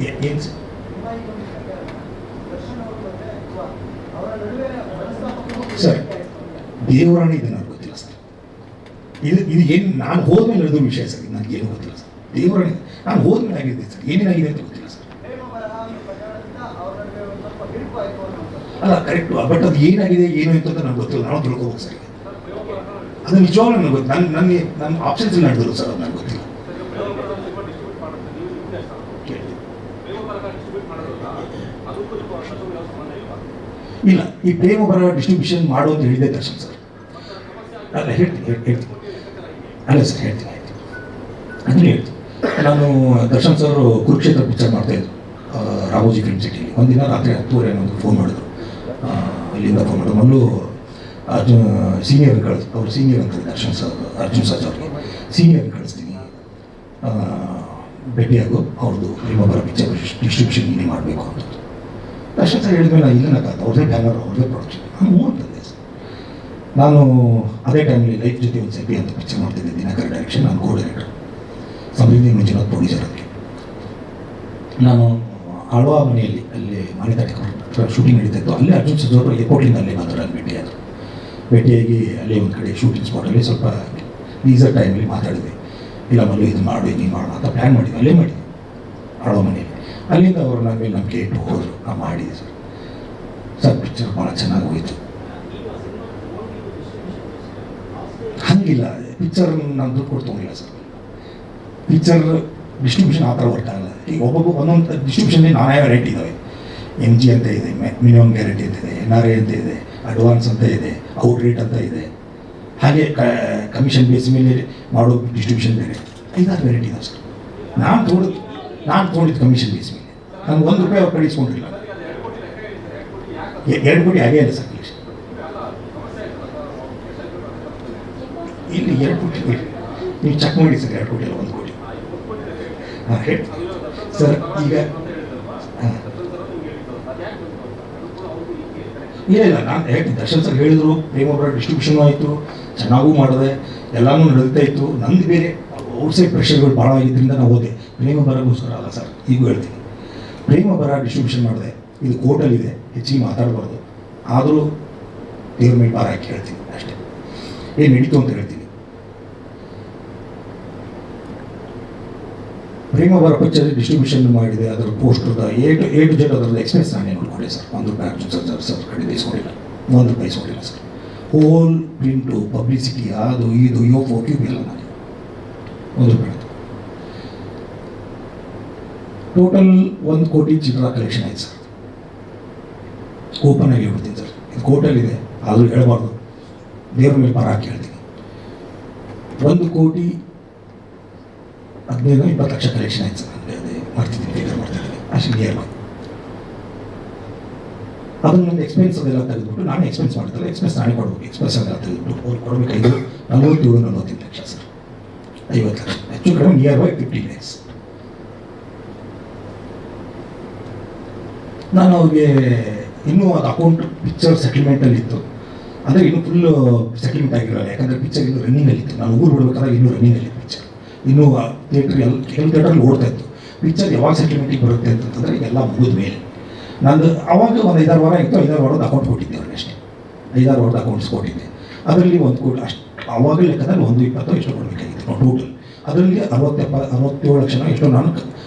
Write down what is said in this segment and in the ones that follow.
ಏನು ಸರ್ ದೇವರಾಣಿ ಇದೆ ನನಗೆ ಗೊತ್ತಿಲ್ಲ ಸರ್. ಇದು ಏನು ನಾನು ಹೋದ್ಮೇಲೆ ನಡೆದ ವಿಷಯ ಸರ್. ಇದು ನನಗೇನು ಗೊತ್ತಿಲ್ಲ ಸರ್. ದೇವರಾಣಿ ನಾನು ಹೋದ್ಮೇಲೆ ಆಗಿದೆ ಸರ್. ಏನೇನಾಗಿದೆ ಅಂತ ಗೊತ್ತಿಲ್ಲ ಸರ್. ಅಲ್ಲ ಕರೆಕ್ಟು, ಬಟ್ ಅದು ಏನಾಗಿದೆ ಏನು ಅಂತ ನನಗೆ ಗೊತ್ತಿಲ್ಲ. ನಾವು ತಿಳ್ಕೋಬೇಕು ಸರ್. ಅದು ನಿಜವಾಗ್ಲೂ ನನಗೆ ಗೊತ್ತು. ನನ್ನ ಆಪ್ಷನ್ಸ್ ನಡೆದ್ರು ಸರ್. ಅದು ನನಗೆ ಗೊತ್ತಿಲ್ಲ. ಇಲ್ಲ, ಈ ಪ್ರೇಮ ಬರಹ ಡಿಸ್ಟ್ರಿಬ್ಯೂಷನ್ ಮಾಡು ಅಂತ ಹೇಳಿದೆ ದರ್ಶನ್ ಸರ್. ಅಲ್ಲ ಹೇಳ್ತೀನಿ ಅಲ್ಲ ಸರ್, ಹೇಳ್ತೀನಿ ಅದನ್ನೇ ಹೇಳ್ತೀನಿ. ನಾನು ದರ್ಶನ್ ಸರ್ ಕುರುಕ್ಷೇತ್ರ ಪಿಕ್ಚರ್ ಮಾಡ್ತಾಯಿದ್ರು ರಾಮೋಜಿ ಫಿಲ್ಮ್ ಸಿಟಿಲಿ. ಒಂದಿನ ರಾತ್ರಿ 10:30 ಒಂದು ಫೋನ್ ಮಾಡಿದ್ರು. ಇಲ್ಲಿಂದ ಫೋನ್ ಮಾಡಿದ್ರು. ಮೊದಲು ಸೀನಿಯರ್ ಅವ್ರು ಸೀನಿಯರ್ ಅಂತಾರೆ ದರ್ಶನ್ ಸರ್, ಅರ್ಜುನ್ ಸರ್ಜ್ ಅವ್ರಿಗೆ ಸೀನಿಯರ್ ಕಳಿಸ್ತೀನಿ, ಭೇಟಿಯಾಗು, ಅವ್ರದ್ದು ಪ್ರೇಮ ಬರಹ ಪಿಕ್ಚರ್ ಡಿಸ್ಟ್ರಿಬ್ಯೂಷನ್ ನೀನೇ ಮಾಡಬೇಕು ಅಂತ. ದರ್ಶನ್ ಸರ್ ಹೇಳಿದ್ಮೇಲೆ ಇಲ್ಲನಕ್ಕಾಗ ಅವ್ರದೇ ಬ್ಯಾನರ್, ಅವ್ರದೇ ಪ್ರೊಡಕ್ಷನ್. ನಾನು ಅಂತಂದೆ ಸರ್. ನಾನು ಅದೇ ಟೈಮಲ್ಲಿ ಲೈಫ್ ಜೊತೆ ಒಂದು ಸೆಪಿ ಅಂತ ಪಿಕ್ಚರ್ ಮಾಡ್ತಿದ್ದೆ, ದಿನಕರ್ ಡೈರೆಕ್ಷನ್. ನಾನು ಕೋ ಡೈರೆಕ್ಟರ್, ಸಮೃದ್ಧಿ ಮಂಜುನಾಥ್ ಪ್ರೊಡ್ಯೂಸರ್ ಅದಕ್ಕೆ. ನಾನು ಆಳ್ವಾ ಮನೆಯಲ್ಲಿ ಅಲ್ಲಿ ಮನೆ ತಟ್ಟೆ ಶೂಟಿಂಗ್ ನಡೀತಾಯಿತ್ತು. ಅಲ್ಲೇ ಅರ್ಜುನ್ ಸರ್ಜ್ ಅವರು ಏರ್ಪೋರ್ಟಿಂದ ಅಲ್ಲೇ ಬಂದರು. ಅಲ್ಲಿ ಭೇಟಿಯಾಗಿ ಅಲ್ಲೇ ಒಂದು ಕಡೆ ಶೂಟಿಂಗ್ ಸ್ಪಾಟಲ್ಲಿ ಸ್ವಲ್ಪ ಲೀಸರ್ ಟೈಮಲ್ಲಿ ಮಾತಾಡಿದೆ. ಇಲ್ಲ ಮಲ್ಲು ಇದು ಮಾಡು, ಹಿಂಗೆ ಮಾಡೋಣ ಅಂತ ಪ್ಲ್ಯಾನ್ ಮಾಡಿದ್ವಿ. ಅಲ್ಲೇ ಮಾಡಿದ್ವಿ ಆಳ್ವಾ ಮನೆಯಲ್ಲಿ. ಅಲ್ಲಿಂದ ಅವರು ನನ್ನ ಮೇಲೆ ನಂಬಿಕೆ ಇಟ್ಟು ಹೋದರು. ನಾನು ಮಾಡಿದೆ ಸರ್. ಪಿಕ್ಚರ್ ಭಾಳ ಚೆನ್ನಾಗಿ ಹೋಯಿತು. ಹಂಗಿಲ್ಲ, ಪಿಕ್ಚರ್ ನಾನು ದುಡ್ಡು ಕೊಟ್ಟು ತೊಗೊಂಡಿಲ್ಲ ಸರ್. ಪಿಕ್ಚರ್ ಡಿಸ್ಟ್ರಿಬ್ಯೂಷನ್ ಆ ಥರ ವರ್ಕ್ ಆಗಲ್ಲ. ಈಗ ಒಬ್ಬೊಬ್ಬ ಒಂದೊಂದು ಡಿಸ್ಟ್ರಿಬ್ಯೂಷನ್ಲಿ ನಾನೇ ವೆರೈಟಿ ಇದ್ದಾವೆ. MG ಅಂತ ಇದೆ, ಮಿನಿಮಮ್ ಗ್ಯಾರಂಟಿ ಅಂತ ಇದೆ, NRA ಅಂತ ಇದೆ, ಅಡ್ವಾನ್ಸ್ ಅಂತ ಇದೆ, ಔಟ್ ರೇಟ್ ಅಂತ ಇದೆ. ಹಾಗೆ ಕಮಿಷನ್ ಬೇಸ್ ಮೇಲೆ ಮಾಡೋ ಡಿಸ್ಟ್ರಿಬ್ಯೂಷನ್ ಬೇರೆ. 5-6 ವೆರೈಟಿ ಇದಾವೆ ಸರ್. ನಾನು ತೊಗೊಂಡಿದ್ದು ಕಮಿಷನ್ ಬೇಸ್ ಮೇಲೆ. ನಾನು ₹1 ಅವ್ರು ಕಡೆ ಇಸ್ಕೊಂಡಿಲ್ಲ. 2 ಕೋಟಿ ಆಗೇ ಇಲ್ಲ ಸರ್ ಕಲೆಕ್ಷನ್. ಇಲ್ಲಿ 2 ಕೋಟಿ ನೀವು ಚೆಕ್ ಮಾಡಿ ಸರ್. 2 ಕೋಟಿ ಅಲ್ಲ, 1 ಕೋಟಿ. ಹಾಂ ಹೇಳಿ ಸರ್. ಈಗ ಇಲ್ಲ ನಾನು ಹೇಳ್ತೀನಿ. ದರ್ಶನ್ ಸರ್ ಹೇಳಿದರು, ಪ್ರೇಮ ಬರಹ ಡಿಸ್ಟ್ರಿಬ್ಯೂಷನ್ ಆಯಿತು, ಚೆನ್ನಾಗೂ ಮಾಡಿದೆ, ಎಲ್ಲನೂ ನಡೀತಾ ಇತ್ತು. ನಂದು ಬೇರೆ ಔಟ್ಸೈಡ್ ಪ್ರೆಷರ್ಗಳು ಭಾಳ ಆಗಿದ್ದರಿಂದ ನಾವು ಹೋದೆ. ಪ್ರೇಮ ಬರಹಗೋಸ್ಕರ ಅಲ್ಲ ಸರ್. ಈಗೂ ಹೇಳ್ತೀನಿ, ಪ್ರೇಮ ಬರಹ ಡಿಸ್ಟ್ರಿಬ್ಯೂಷನ್ ಮಾಡಿದೆ. ಇದು ಕೋರ್ಟಲ್ಲಿದೆ, ಹೆಚ್ಚಿಗೆ ಮಾತಾಡಬಾರ್ದು. ಆದರೂ ದೇವ್ರ ಮೇಲೆ ಭಾರ ಹಾಕಿ ಹೇಳ್ತೀನಿ ಅಷ್ಟೇ. ಏನು ನಡೀತು ಅಂತ ಹೇಳ್ತೀನಿ. ಪ್ರೇಮ ಬರಹ ಪಿಕ್ಚರ್ ಡಿಸ್ಟ್ರಿಬ್ಯೂಷನ್ ಮಾಡಿದೆ. ಅದರ ಪೋಸ್ಟರ್ದ A to Z ಅದರದ್ದು ಎಕ್ಸ್ಪೆನ್ಸ್ ನಾನೇ ನೋಡ್ಕೊಂಡೆ ಸರ್. ₹1 ಅರ್ಜುನ್ ಸರ್ ಕಡೆ ಇಸ್ಕೊಂಡಿಲ್ಲ, ₹1 ಇಸ್ಕೊಂಡಿಲ್ಲ ಸರ್. ಹೋಲ್ ಪ್ರಿಂಟು, ಪಬ್ಲಿಸಿಟಿ, ಅದು ಇದು ಯೋಫೋ ಕ್ಯೂಬ್ ಎಲ್ಲ ನಾನು ₹1 ಟೋಟಲ್ 1 ಕೋಟಿ ಚಿಲ್ಲರ ಕಲೆಕ್ಷನ್ ಆಯ್ತು ಸರ್. ಓಪನ್ ಆಗಿ ಹೇಳ್ಬಿಡ್ತೀನಿ ಸರ್. ಇದು ಕೋರ್ಟಲ್ಲಿದೆ, ಆದರೂ ಹೇಳಬಾರ್ದು. ದೇವ್ರ ಮೇಲೆ ಭಾರ ಹಾಕಿ ಹೇಳ್ತೀನಿ. 1,15,20 ಲಕ್ಷ ಕಲೆಕ್ಷನ್ ಆಯ್ತು ಸರ್. ಅದೇ ಮಾಡ್ತಿದ್ದೀನಿ, ಫಿಗರ್ ಮಾಡ್ತಿದ್ದೀನಿ ಅಷ್ಟು ನಿಯರ್ ಬೈ. ಅದನ್ನು ನನ್ನ ಎಕ್ಸ್ಪೆನ್ಸ್ ಅದೆಲ್ಲ ತೆಗೆದುಬಿಟ್ಟು ನಾನೇ ಎಕ್ಸ್ಪೆನ್ಸ್ ಮಾಡ್ತಾರೆ. ಎಕ್ಸ್ಪೆನ್ಸ್ ನಾನೇ ಕೊಡ್ಬೇಕು. ಎಕ್ಸ್ಪೆನ್ಸ್ ಎಲ್ಲ ತೆಗೆದುಬಿಟ್ಟು ಅವ್ರು ಕೊಡಬೇಕಾಯ್ತು 47-45 ಲಕ್ಷ ಸರ್. 50 ಲಕ್ಷ ಹೆಚ್ಚು ಕಡಿಮೆ ನಿಯರ್ ಬೈ 50 ಲ್ಯಾಕ್ಸ್. ನಾನು ಅವ್ರಿಗೆ ಇನ್ನೂ ಅದು ಅಕೌಂಟ್ ಪಿಕ್ಚರ್ ಸೆಟಲ್ಮೆಂಟಲ್ಲಿ ಇತ್ತು. ಅಂದರೆ ಇನ್ನೂ ಫುಲ್ಲು ಸೆಟಲ್ಮೆಂಟ್ ಆಗಿರಲ್ಲ. ಯಾಕಂದರೆ ಪಿಕ್ಚರ್ ಇನ್ನೂ ರನ್ನಿಂಗಲ್ಲಿತ್ತು. ನಾನು ಊರು ಬಿಡಬೇಕಾದ್ರೆ ಇನ್ನೂ ರನ್ನಿಂಗಲ್ಲಿತ್ತು ಪಿಕ್ಚರ್. ಇನ್ನೂ ಕೆಲವು ಥಿಯೇಟ್ರಲ್ಲಿ ಓಡ್ತಾ ಇತ್ತು. ಪಿಕ್ಚರ್ ಯಾವಾಗ ಸೆಟಲ್ಮೆಂಟಿಗೆ ಬರುತ್ತೆ ಅಂತಂದರೆ ಎಲ್ಲ ಮುಗಿದ ಮೇಲೆ. ನಂದು ಅವಾಗ ಒಂದು 5-6 ವಾರ ಇತ್ತು. 5-6 ವಾರದ ಅಕೌಂಟ್ ಕೊಟ್ಟಿದ್ದೆ ಅವ್ರಿಗೆ ಅಷ್ಟೇ. 5-6 ವಾರದ ಅಕೌಂಟ್ಸ್ ಕೊಟ್ಟಿದ್ದೆ. ಅದರಲ್ಲಿ 1 ಕೋಟಿ ಅಷ್ಟು ಅವಾಗ ಲೆಕ್ಕದಲ್ಲಿ 120 ಎಷ್ಟು ಕೊಡಬೇಕಾಗಿತ್ತು ಟೋಟಲ್. ಅದರಲ್ಲಿ 67 ಲಕ್ಷ ಎಷ್ಟೋ ನಾನು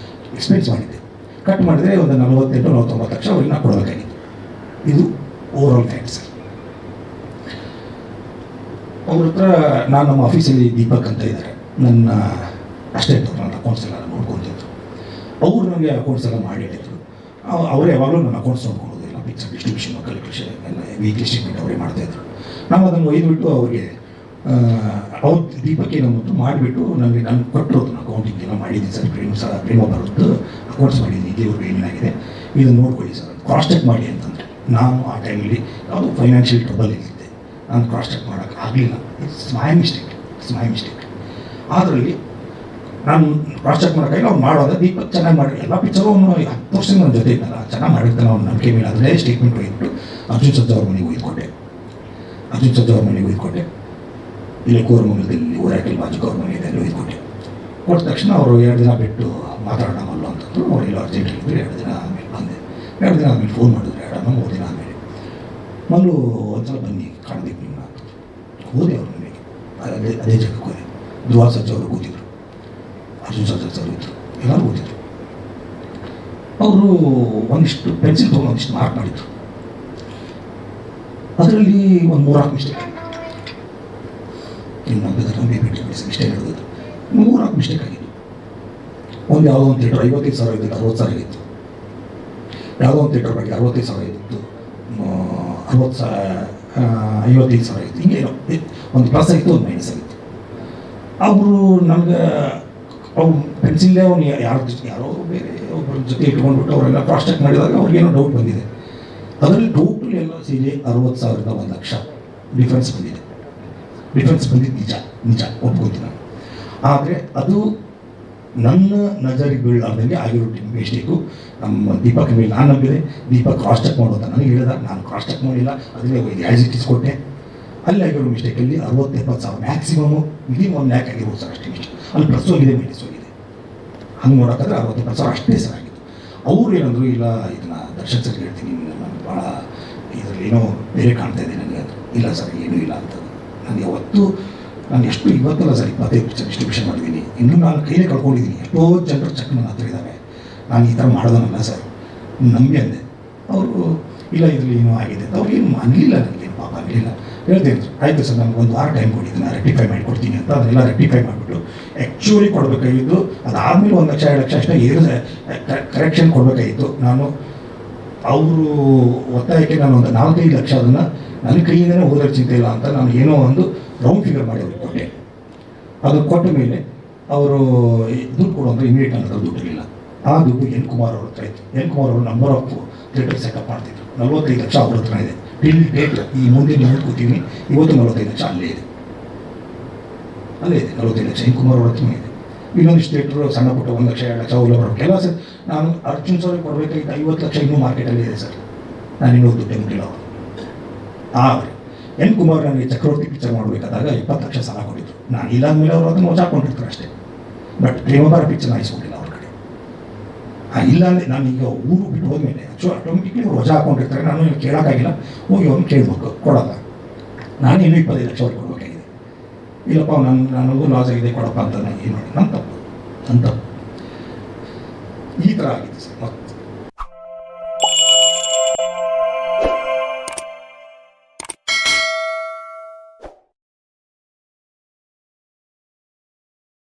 ಎಕ್ಸ್ಪೆನ್ಸ್ ಮಾಡಿದ್ದೆ. ಕಟ್ ಮಾಡಿದರೆ ಒಂದು 48-49 ಲಕ್ಷ ಅವ್ರಿಗೆ ನಾನು ಕೊಡಬೇಕಾಗಿತ್ತು. ಇದು ಓವರ್ ಆಲ್ ಫ್ಯಾಕ್ಟ್ ಸರ್. ಅವ್ರ ಹತ್ರ ನಾನು ನಮ್ಮ ಆಫೀಸಲ್ಲಿ ದೀಪಕ್ ಅಂತ ಇದ್ದಾರೆ, ನನ್ನ ಅಸ್ಟೆಂಟ್. ನನ್ನ ಅಕೌಂಟ್ಸ್ ಎಲ್ಲ ನೋಡ್ಕೊತಿದ್ರು. ಅವರು ನನಗೆ ಅಕೌಂಟ್ಸ್ ಎಲ್ಲ ಮಾಡಿ ಹೇಳಿದ್ರು. ಅವರೇ ಯಾವಾಗಲೂ ನನ್ನ ಅಕೌಂಟ್ಸ್ ನೋಡ್ಕೊಳ್ಳೋದಿಲ್ಲ. ಪಿಕ್ಚರ್ ಡಿಸ್ಟ್ರಿಬ್ಯೂಷನ್, ಕಲೆಕ್ಷನ್ ಎಲ್ಲ ವೀಕ್ಲಿ ಸ್ಟೇಟ್ಮೆಂಟ್ ಅವರೇ ಮಾಡ್ತಾಯಿದ್ರು. ನಾವು ಅದನ್ನು ಒಯ್ದುಬಿಟ್ಟು ಅವ್ರಿಗೆ ಅವ್ರು ದೀಪಕ್ಕೆ ನಮ್ಮದು ಮಾಡಿಬಿಟ್ಟು ನನಗೆ ನಾನು ಕೊಟ್ಟರು. ಅದನ್ನು ಅಕೌಂಟಿಂಗ್ ಎಲ್ಲ ಮಾಡಿದ್ದೀನಿ ಸರ್. ಪ್ರೇಮ ಬರೋದು ಅಕೌಂಟ್ಸ್ ಮಾಡಿದ್ದೀನಿ. ಇದೇವ್ರಿಗೆ ಏನಾಗಿದೆ ಇದನ್ನು ನೋಡ್ಕೊಳ್ಳಿ ಸರ್, ಕ್ರಾಸ್ ಚೆಕ್ ಮಾಡಿ ಅಂತಂದರೆ. ನಾನು ಆ ಟೈಮಲ್ಲಿ ಯಾವುದು ಫೈನಾನ್ಷಿಯಲ್ ಟ್ರಬಲ್ ಇದ್ದಿದ್ದೆ. ನಾನು ಕ್ರಾಸ್ ಚೆಕ್ ಮಾಡೋಕ್ಕೆ ಆಗಲಿಲ್ಲ. It's my mistake. ಅದರಲ್ಲಿ ನಾನು ಕ್ರಾಸ್ ಚೆಕ್ ಮಾಡೋಕ್ಕಾಗಿಲ್ಲ. ಅವ್ನು ಮಾಡೋದು ದೀಪಕ್ ಚೆನ್ನಾಗಿ ಮಾಡಿ ಎಲ್ಲ ಪಿಕ್ಚರು 10 ವರ್ಷ ನನ್ನ ಜೊತೆ ಇದ್ದಲ್ಲ, ಚೆನ್ನಾಗಿ ಮಾಡಿರ್ತಾನೆ. ಅವ್ನು ನಂಬಿಕೆ ಮೇಲೆ ಅದನ್ನೇ ಸ್ಟೇಟ್ಮೆಂಟ್ ಒಯ್ದುಬಿಟ್ಟು ಅರ್ಜುನ್ ಸರ್ಜ್ ಅವ್ರ ಮನೆಗೆ ಒಯ್ದುಕೊಟ್ಟೆ. ಇಲ್ಲಿ ಕೋರಮಂಗಲದಲ್ಲಿ ಊರಾಟಲ್ಲಿ ಬಾಜು ಅವ್ರ ಮನೆ ಇದೆ, ಅಲ್ಲಿ ಒಯ್ದುಕೊಟ್ಟೆ. ಕೊಟ್ಟ ತಕ್ಷಣ ಅವರು 2 ದಿನ ಬಿಟ್ಟು ಮಾತಾಡೋಣ ಮಲ್ಲು ಅಂತಂದ್ರು. ಅವರೆಲ್ಲ ಎಲ್ಲೋ ಅರ್ಜೆಂಟಲ್ಲಿದ್ದರು. 2 ದಿನ ಆದಮೇಲೆ ಬಂದೆ. 2 ದಿನ ಆದಮೇಲೆ ಫೋನ್ ಮಾಡಿದ್ರು, 2 ದಿನ ಆದಮೇಲೆ ಮಗಳು ಒಂದ್ಸಲ ಬನ್ನಿ ಕಾಣಬೇಕು ನಿಮ್ಮನ್ನ ಅಂತ. ಹೋದೆ ಅವ್ರ ಮನೆಗೆ. ಅದೇ ಜಾಗಕ್ಕೆ ಹೋದೆ. ಧ್ರುವ ಸರ್ಜಾ ಅವರು ಕೂತಿದ್ರು, ಅರ್ಜುನ್ ಸರ್ಜಾ ಸರ್ ಇದ್ದರು, ಎಲ್ಲರೂ ಕೂತಿದ್ರು. ಅವರು ಒಂದಿಷ್ಟು ಪೆನ್ಸಿಲ್ ತೊಗೊಂಡು ಒಂದಿಷ್ಟು ಮಾರ್ಕ್ ಮಾಡಿದ್ರು. ಅದರಲ್ಲಿ ಒಂದು 3-4 ಮಿಸ್ಟೇಕ್ ಆಗಿತ್ತು. ಇನ್ನು ನಂಬಿದ್ರೆ ಮಿಸ್ಟೇಕ್ ಹೇಳಿದ್ರು. 3-4 ಮಿಸ್ಟೇಕ್ ಆಗಿತ್ತು. ಒಂದು ಯಾವುದೋ ಒಂದು ಥಿಯೇಟರ್ 55,000 ಇದ್ದಿತ್ತು, 60,000 ಇತ್ತು. ಯಾವುದೋ ಒಂದು ಥಿಯೇಟರ್ ಬಗ್ಗೆ 65,000 ಇತ್ತು, 55,000 ಇತ್ತು. ಹಿಂಗೇನೋ ಒಂದು ಪ್ಲಸ್ ಆಗಿತ್ತು, ಒಂದು ಮೈನಸ್ ಆಗಿತ್ತು. ಅವರು ನನಗೆ ಅವ್ರು ಪೆನ್ಸಿಲ್ಲೇ ಅವ್ನು ಯಾರೋ ಬೇರೆ ಒಬ್ಬರ ಜೊತೆ ಇಟ್ಕೊಂಡ್ಬಿಟ್ಟು ಅವರೆಲ್ಲ ಕ್ರಾಸ್ ಚೆಕ್ ಮಾಡಿದಾಗ ಅವ್ರಿಗೇನೋ ಡೌಟ್ ಬಂದಿದೆ. ಅದರಲ್ಲಿ ಟೋಟಲ್ ಎಲ್ಲ ಸೇರಿ 60,000ದಿಂದ 1,00,000 ಡಿಫ್ರೆನ್ಸ್ ಬಂದಿದೆ. ಡಿಫ್ರೆನ್ಸ್ ಬಂದಿದ್ದು ನಿಜ ಒಪ್ಕೊತೀನಿ ನಾನು. ಆದರೆ ಅದು ನನ್ನ ನಜರಿಗೆ ಬೀಳಲಾರ್ದಂಗೆ ಆಗಿರೋ ಮಿಸ್ಟೇಕು. ನಮ್ಮ ದೀಪಕ್ ಮೇಲೆ ನಾನು ನಂಬಿದೆ. ದೀಪಕ್ ಕ್ರಾಸ್ ಚೆಕ್ ಮಾಡೋದು ನನಗೆ ಹೇಳಿದಾಗ ನಾನು ಕ್ರಾಸ್ ಚೆಕ್ ಮಾಡಿಲ್ಲ, ಅದನ್ನೇ ಆ್ಯಸ್ ಇಟ್ ಇಸ್ ಕೊಟ್ಟೆ. ಅಲ್ಲಿ ಆಗಿರೋ ಮಿಸ್ಟೇಕಲ್ಲಿ 60-70,000 ಮ್ಯಾಕ್ಸಿಮಮ್ ವಿದಿನ್ 1 ಲ್ಯಾಕ್ ಆಗಿರ್ಬೋದು ಸರ್, ಅಷ್ಟೇ ಮಿಸ್ಟೇಕ್. ಅಲ್ಲಿ ಪ್ಲಸ್ ಹೋಗಿದೆ, ಮೈನಸ್ ಹೋಗಿದೆ. ಹಂಗೆ ನೋಡೋಕ್ಕಾದ್ರೆ 60-70,000 ಅಷ್ಟೇ ಸರ್ ಆಗಿತ್ತು. ಅವ್ರು ಏನಂದ್ರು, ಇಲ್ಲ ಇದನ್ನು ದರ್ಶನ್ ಸರ್ಗೆ ಹೇಳ್ತೀನಿ, ನಾನು ಭಾಳ ಇದರಲ್ಲಿ ಏನೋ ಬೇರೆ ಕಾಣ್ತಾ ಇದೆ ನನಗೆ ಅದು. ಇಲ್ಲ ಸರ್, ಏನೂ ಇಲ್ಲ ಅಂತ. ನನಗೆ ಯಾವತ್ತೂ ನಾನು ಇವತ್ತಲ್ಲ ಸರ್ 25 ಪಿಕ್ಚರ್ ಡಿಸ್ಟ್ರಿಬ್ಯೂಷನ್ ಮಾಡಿದ್ದೀನಿ. ಇನ್ನೂ ನಾನು ಕೈಲೇ ಕಳ್ಕೊಂಡಿದ್ದೀನಿ. ಎಷ್ಟೋ ಜನರು ಚೆಕ್ ನನ್ನ ಹತ್ರ ಇದ್ದಾವೆ. ನಾನು ಈ ಥರ ಮಾಡೋದನ್ನಲ್ಲ ಸರ್, ನಂಬಿ ಅಂದೆ. ಅವರು ಇಲ್ಲ ಇದರಲ್ಲಿ ಏನೋ ಆಗಿದೆ ಅಂತ. ಅವ್ರಿಗೇನು ಅನ್ನಲಿಲ್ಲ, ನನಗೇನು ಪಾಪ ಅನ್ನಲಿಲ್ಲ. ಹೇಳ್ತೀನಿ ಸರ್, ಆಯಿತು ಸರ್, ನನಗೆ 1 ವಾರ ಟೈಮ್ ಕೊಟ್ಟಿದ್ದೀನಿ, ನಾನು ರೆಕ್ಟಿಫೈ ಮಾಡಿಕೊಡ್ತೀನಿ ಅಂತ. ಅದನ್ನೆಲ್ಲ ರೆಕ್ಟಿಫೈ ಮಾಡಿಬಿಟ್ಟು ಆ್ಯಕ್ಚುಲಿ ಕೊಡಬೇಕಾಗಿದ್ದು ಅದಾದಮೇಲೆ 1,00,000 2,00,000 ಅಷ್ಟೇ ಕರೆಕ್ಷನ್ ಕೊಡಬೇಕಾಗಿತ್ತು. ನಾನು ಅವರು ಒತ್ತಾಯಕ್ಕೆ ನಾನು ಒಂದು 4-5 ಲಕ್ಷ ಅದನ್ನು ನನ್ನ ಕೈಯಿಂದನೇ ಹೋದ್ರೆ ಚಿಂತೆ ಇಲ್ಲ ಅಂತ ನಾನು ಏನೋ ಒಂದು ರೌಂಡ್ ಫಿಗರ್ ಮಾಡಿ ಅವ್ರಿಗೆ ಕೊಟ್ಟೆ. ಅದು ಕೊಟ್ಟ ಮೇಲೆ ಅವರು ದುಡ್ಡು ಕೊಡುವಂಥ ಇಮಿಡಿಯೇಟ್ ನನ್ನ ಹತ್ರ ದುಡ್ಡು ಇರಲಿಲ್ಲ. ಆ ದುಡ್ಡು ಎನ್ ಕುಮಾರ್ ಅವ್ರ ಹತ್ರ ಇತ್ತು. ಎನ್ ಕುಮಾರ್ ಅವರು ನಂಬರ್ ಆಫ್ ಥಿಯೇಟರ್ ಸೆಟಪ್ ಮಾಡ್ತಿದ್ರು. 45 ಲಕ್ಷ ಅವ್ರ ಹತ್ರ ಇದೆ. ಟಿಲ್ ಡೇಟ್ ಈ ಮುಂದೆ ನೀವು ಕೂತೀವಿ, ಇವತ್ತು 45 ಲಕ್ಷ ಅಲ್ಲೇ ಇದೆ. 45 ಲಕ್ಷ ಎನ್ ಕುಮಾರ್ ಅವ್ರ ಹತ್ರನೇ ಇದೆ. ಇನ್ನೊಂದಿಷ್ಟು ಥಿಯೇಟ್ರು ಸಣ್ಣ ಪುಟ್ಟ 1,00,000 2,00,000 ಅವೆಲ್ಲ ಬರೋಕ್ಕೆ ಎಲ್ಲ ಸರ್. ನಾನು ಅರ್ಜುನ್ ಸರ್ ಕೊಡಬೇಕಾಗಿತ್ತು 50 ಲಕ್ಷ ಇನ್ನೂ ಮಾರ್ಕೆಟಲ್ಲಿ ಇದೆ ಸರ್. ನಾನು ಇನ್ನೂ ದುಡ್ಡೇ ಮುಟ್ಟಿಲ್ಲ ಅವರು. ಆದರೆ ಎನ್ ಕುಮಾರ್ ನನಗೆ ಚಕ್ರವರ್ತಿ ಪಿಕ್ಚರ್ ಮಾಡಬೇಕಾದಾಗ 20 ಲಕ್ಷ ಸಾಲ ಕೊಟ್ಟಿದ್ರು. ನಾನು ಇಲ್ಲ ಅಂದಮೇಲೆ ಅವರು ಅದನ್ನು ವಜಾ ಹಾಕೊಂಡಿರ್ತಾರೆ ಅಷ್ಟೇ. ಬಟ್ ಪ್ರೇಮಭಾರ ಪಿಕ್ಚರ್ ಹಾಯಿಸ್ಕೊಂಡಿಲ್ಲ ಅವ್ರ ಕಡೆ. ಇಲ್ಲ ಅಂದರೆ ನಾನು ಈಗ ಊರು ಬಿಟ್ಟು ಹೋದ್ಮೇಲೆ ಆಟೋಮೆಟಿಕ್ಲಿ ಅವ್ರು ವಜಾ ಹಾಕೊಂಡಿರ್ತಾರೆ. ನಾನು ಕೇಳೋಕ್ಕಾಗಿಲ್ಲ, ಹೋಗಿ ಅವ್ರನ್ನ ಕೇಳಬೇಕು, ಕೊಡೋಲ್ಲ. ನಾನು ಇನ್ನೂ 25 ಲಕ್ಷ ಅವ್ರಿಗೆ ಕೊಡಬೇಕಾಗಿದೆ. ಇಲ್ಲಪ್ಪ ನನಗೂ ಲಾಸ್ ಆಗಿದೆ, ಕೊಡಪ್ಪ ಅಂತ ನಾನು ಏನು ಮಾಡಿ ನನ್ನ ತಪ್ಪು ಈ ಥರ ಆಗಿದೆ ಸರ್.